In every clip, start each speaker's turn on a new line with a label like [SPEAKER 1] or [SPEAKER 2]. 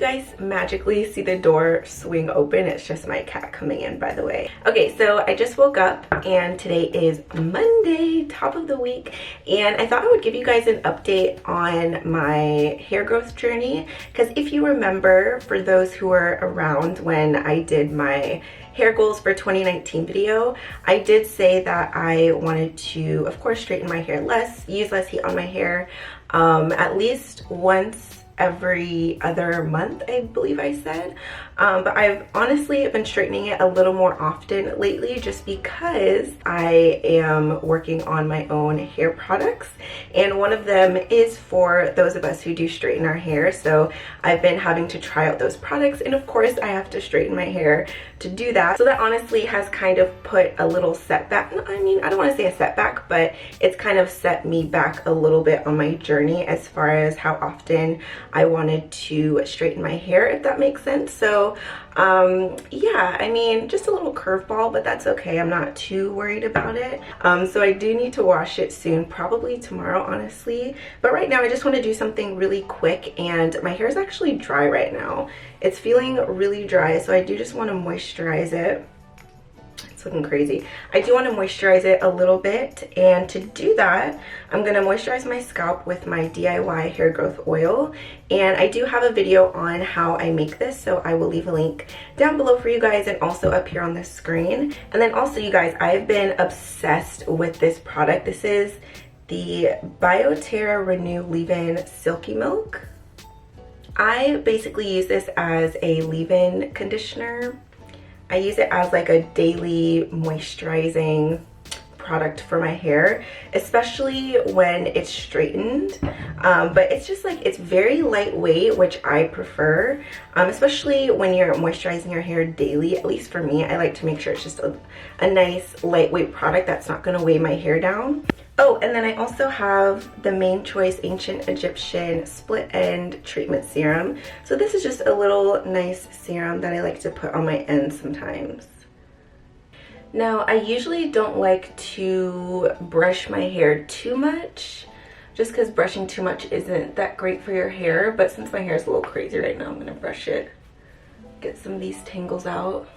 [SPEAKER 1] guys magically see the door swing open, it's just my cat coming in, by the way. Okay, so I just woke up and today is Monday, top of the week, and I thought I would give you guys an update on my hair growth journey, because if you remember, for those who were around when I did my hair goals for 2019 video, I did say that I wanted to, of course, straighten my hair less, use less heat on my hair, at least once every other month, I believe I said. But I've honestly been straightening it a little more often lately, just because I am working on my own hair products, and one of them is for those of us who do straighten our hair. So I've been having to try out those products, and of course I have to straighten my hair to do that. So that honestly has kind of put a little setback, I mean, I don't want to say a setback, but it's kind of set me back a little bit on my journey as far as how often I wanted to straighten my hair, if that makes sense. So yeah, I mean, just a little curveball, but that's okay. I'm not too worried about it. So I do need to wash it soon, probably tomorrow, honestly. But right now I just want to do something really quick, and my hair is actually dry right now. It's feeling really dry, so I do just want to moisturize it. It's looking crazy. I do want to moisturize it a little bit, and to do that, I'm going to moisturize my scalp with my DIY hair growth oil, and I do have a video on how I make this, so I will leave a link down below for you guys and also up here on the screen. And then also, you guys, I've been obsessed with this product. This is the Biotera Renew Leave-In Silky Milk. I basically use this as a leave-in conditioner. I use it as like a daily moisturizing product for my hair, especially when it's straightened. But it's just like, it's very lightweight, which I prefer, especially when you're moisturizing your hair daily. At least for me, I like to make sure it's just a nice lightweight product that's not going to weigh my hair down. Oh, and then I also have the Main Choice Ancient Egyptian Split End Treatment Serum. So this is just a little nice serum that I like to put on my ends sometimes. Now, I usually don't like to brush my hair too much, just because brushing too much isn't that great for your hair. But since my hair is a little crazy right now, I'm going to brush it, get some of these tangles out.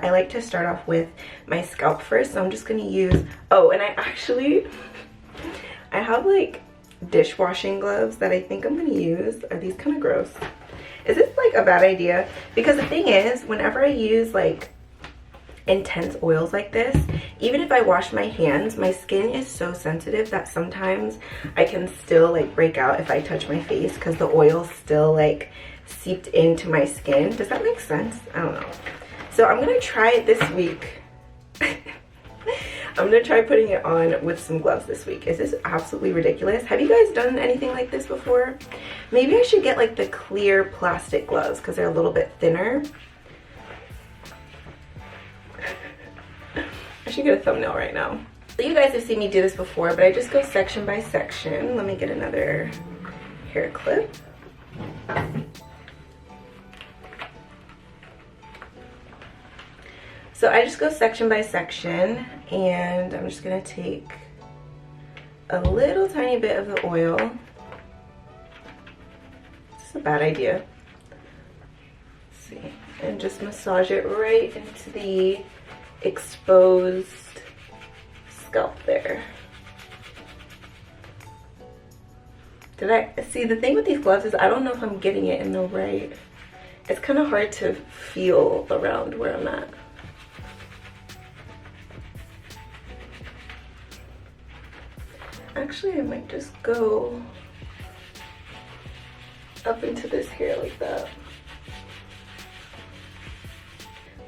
[SPEAKER 1] I like to start off with my scalp first, so I'm just going to use, oh, and I have like dishwashing gloves that I think I'm going to use. Are these kind of gross? Is this like a bad idea? Because the thing is, whenever I use like intense oils like this, even if I wash my hands, my skin is so sensitive that sometimes I can still like break out if I touch my face, because the oil still like seeped into my skin. Does that make sense? I don't know. So I'm going to try it this week. I'm going to try putting it on with some gloves this week. Is this absolutely ridiculous? Have you guys done anything like this before? Maybe I should get like the clear plastic gloves, because they're a little bit thinner. I should get a thumbnail right now. So you guys have seen me do this before, but I just go section by section. Let me get another hair clip. So I just go section by section, and I'm just going to take a little tiny bit of the oil. This is a bad idea. Let's see. And just massage it right into the exposed scalp there. Did I see, the thing with these gloves is I don't know if I'm getting it in the right, it's kind of hard to feel around where I'm at. Actually, I might just go up into this hair like that.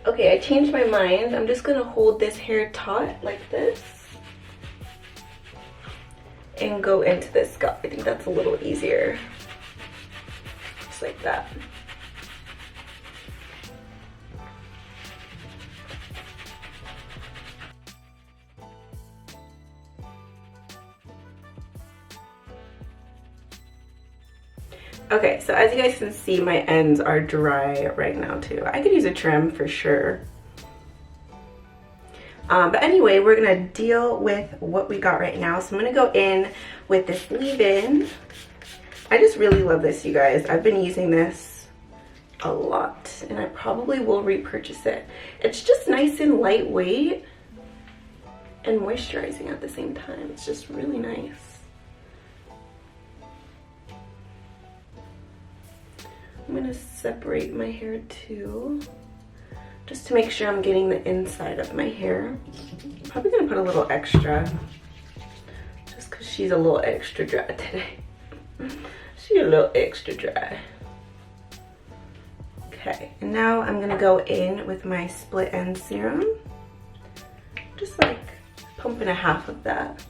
[SPEAKER 1] Okay, I changed my mind. I'm just gonna hold this hair taut like this and go into this scalp. I think that's a little easier. Just like that. Okay, so as you guys can see, my ends are dry right now too. I could use a trim for sure. But anyway, we're gonna deal with what we got right now. So I'm gonna go in with this leave-in. I just really love this, you guys. I've been using this a lot and I probably will repurchase it. It's just nice and lightweight and moisturizing at the same time. It's just really nice. I'm gonna separate my hair too, just to make sure I'm getting the inside of my hair. Probably gonna put a little extra, just cause she's a little extra dry today. She's a little extra dry. Okay, and now I'm gonna go in with my split end serum. Just like pumping a half of that.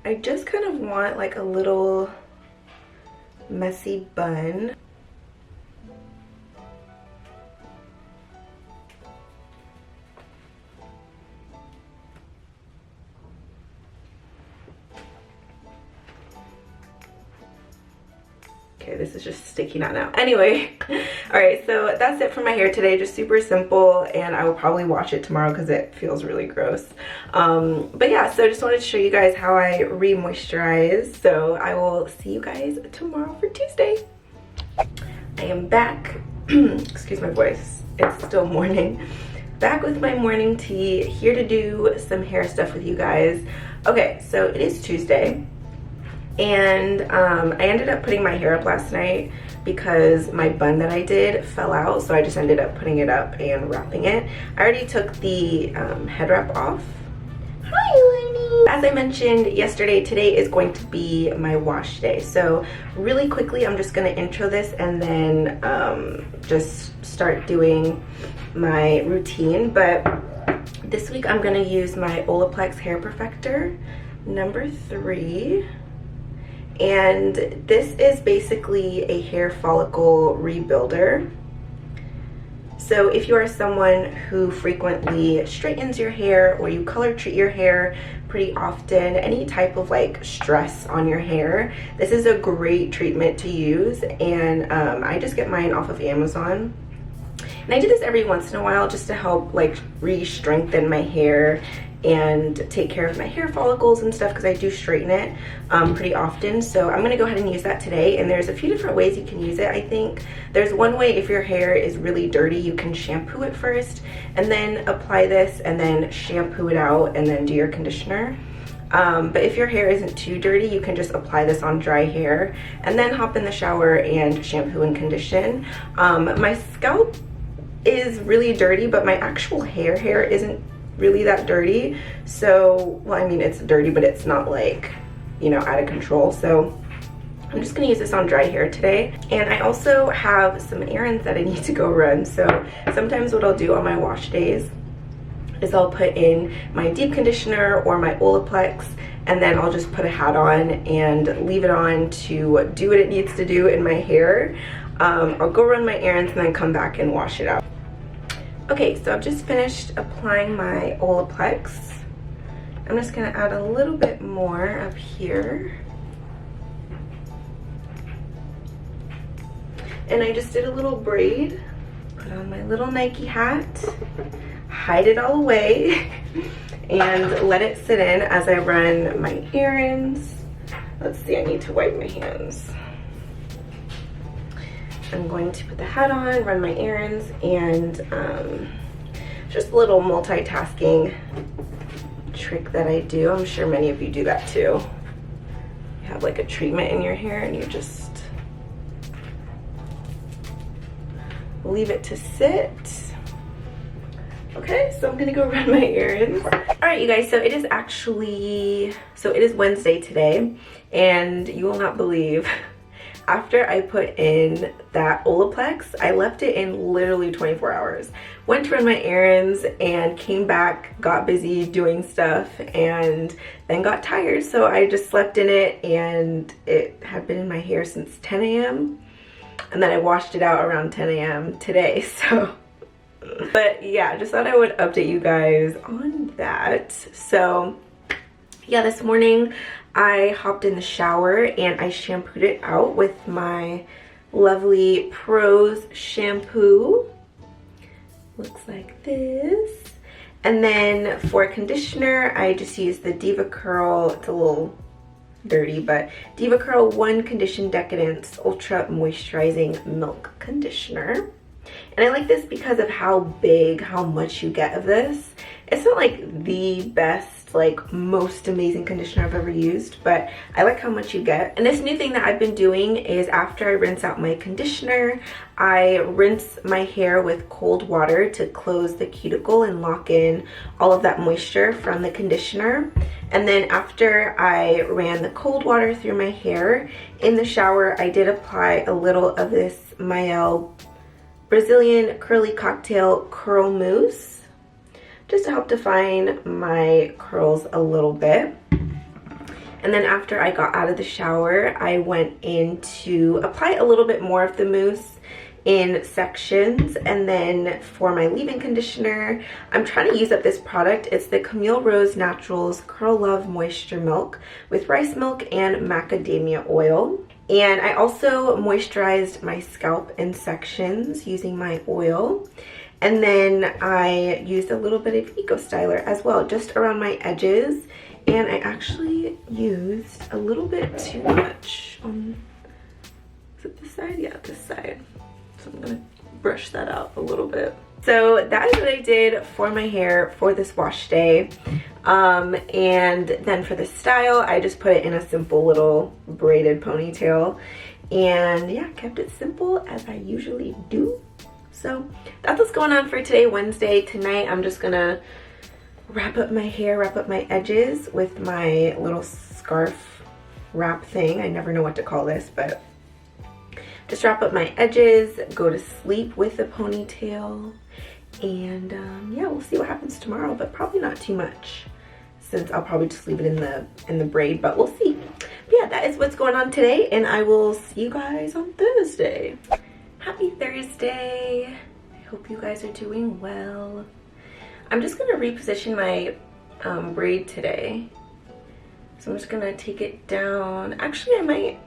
[SPEAKER 1] I just kind of want like a little messy bun. Okay, this is just sticking out now. Anyway, all right, so that's it for my hair today. Just super simple, and I will probably wash it tomorrow because it feels really gross. But yeah, so just wanted to show you guys how I re-moisturize. So I will see you guys tomorrow for Tuesday. I am back. Excuse my voice. It's still morning. Back with my morning tea, here to do some hair stuff with you guys. Okay, so it is Tuesday. And I ended up putting my hair up last night because my bun that I did fell out, so I just ended up putting it up and wrapping it. I already took the head wrap off. Hi, Lenny! As I mentioned yesterday, today is going to be my wash day. So really quickly, I'm just gonna intro this and then just start doing my routine. But this week, I'm gonna use my Olaplex Hair Perfector number 3. And this is basically a hair follicle rebuilder. So if you are someone who frequently straightens your hair or you color treat your hair pretty often, any type of like stress on your hair, this is a great treatment to use. And I just get mine off of Amazon. And I do this every once in a while just to help like re-strengthen my hair and take care of my hair follicles and stuff, because I do straighten it pretty often. So I'm gonna go ahead and use that today, and there's a few different ways you can use it. I think there's one way, if your hair is really dirty, you can shampoo it first and then apply this and then shampoo it out and then do your conditioner. But if your hair isn't too dirty, you can just apply this on dry hair and then hop in the shower and shampoo and condition. My scalp is really dirty, but my actual hair isn't really that dirty. So, well, I mean, it's dirty, but it's not like, you know, out of control. So I'm just gonna use this on dry hair today. And I also have some errands that I need to go run. So sometimes what I'll do on my wash days is I'll put in my deep conditioner or my Olaplex, and then I'll just put a hat on and leave it on to do what it needs to do in my hair. I'll go run my errands and then come back and wash it out. Okay, so I've just finished applying my Olaplex. I'm just gonna add a little bit more up here. And I just did a little braid, put on my little Nike hat, hide it all away, and let it sit in as I run my errands. Let's see, I need to wipe my hands. I'm going to put the hat on, run my errands, and just a little multitasking trick that I do. I'm sure many of you do that too. You have like a treatment in your hair and you just leave it to sit. Okay, so I'm gonna go run my errands. All right, you guys, so it is Wednesday today, and you will not believe after I put in that Olaplex, I left it in literally 24 hours. Went to run my errands and came back, got busy doing stuff, and then got tired. So I just slept in it, and it had been in my hair since 10 a.m. And then I washed it out around 10 a.m. today, so. But yeah, just thought I would update you guys on that. So yeah, this morning I hopped in the shower and I shampooed it out with my lovely Prose shampoo. Looks like this. And then for conditioner, I just used the DevaCurl. It's a little dirty, but DevaCurl 1 Condition Decadence Ultra Moisturizing Milk Conditioner. And I like this because of how much you get of this. It's not like the best, like most amazing conditioner I've ever used, but I like how much you get. And this new thing that I've been doing is after I rinse out my conditioner, I rinse my hair with cold water to close the cuticle and lock in all of that moisture from the conditioner. And then after I ran the cold water through my hair in the shower, I did apply a little of this Mielle Brazilian Curly Cocktail Curl Mousse, just to help define my curls a little bit. And then after I got out of the shower, I went in to apply a little bit more of the mousse in sections. And then for my leave-in conditioner, I'm trying to use up this product. It's the Camille Rose Naturals Curl Love Moisture Milk with rice milk and macadamia oil. And I also moisturized my scalp in sections using my oil. And then I used a little bit of Eco Styler as well, just around my edges. And I actually used a little bit too much on, is it this side? Yeah, this side. So I'm gonna brush that out a little bit. So that is what I did for my hair for this wash day. And then for the style, I just put it in a simple little braided ponytail. And yeah, kept it simple as I usually do. So that's what's going on for today, Wednesday. Tonight, I'm just gonna wrap up my hair, wrap up my edges with my little scarf wrap thing. I never know what to call this, but just wrap up my edges, go to sleep with the ponytail. And yeah, we'll see what happens tomorrow, but probably not too much, since I'll probably just leave it in the braid, but we'll see. But yeah, that is what's going on today, and I will see you guys on Thursday. Happy Thursday. I hope you guys are doing well. I'm just gonna reposition my braid today. So I'm just gonna take it down. Actually, I might,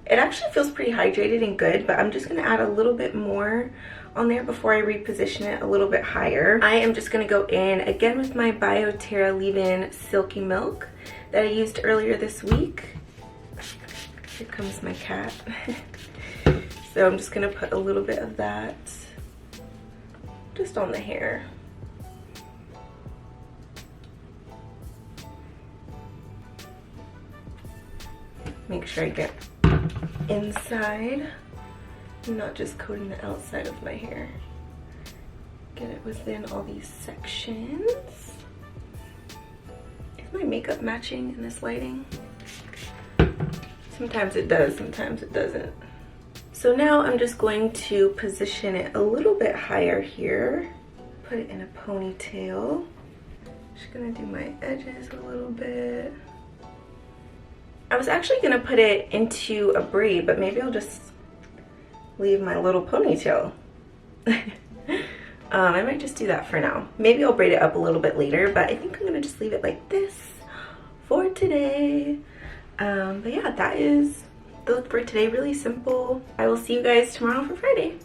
[SPEAKER 1] it actually feels pretty hydrated and good, but I'm just gonna add a little bit more on there before I reposition it a little bit higher. I am just gonna go in again with my Biotera leave-in Silky Milk that I used earlier this week. Here comes my cat. So I'm just gonna put a little bit of that just on the hair. Make sure I get inside, not just coating the outside of my hair. Get it within all these sections. Is my makeup matching in this lighting? Sometimes it does, sometimes it doesn't. So now I'm just going to position it a little bit higher here. Put it in a ponytail. Just gonna do my edges a little bit. I was actually gonna put it into a braid, but maybe I'll just leave my little ponytail. I might just do that for now. Maybe I'll braid it up a little bit later, but I think I'm gonna just leave it like this for today. But yeah, that is the look for today. Really simple. I will see you guys tomorrow for Friday.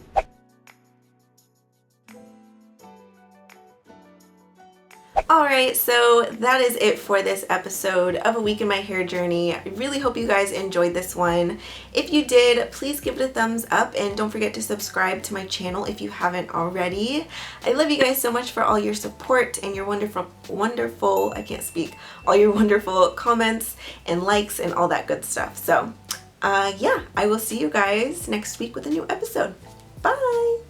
[SPEAKER 1] Alright, so that is it for this episode of A Week in My Hair Journey. I really hope you guys enjoyed this one. If you did, please give it a thumbs up and don't forget to subscribe to my channel if you haven't already. I love you guys so much for all your support and your wonderful, I can't speak, all your wonderful comments and likes and all that good stuff. So yeah, I will see you guys next week with a new episode. Bye!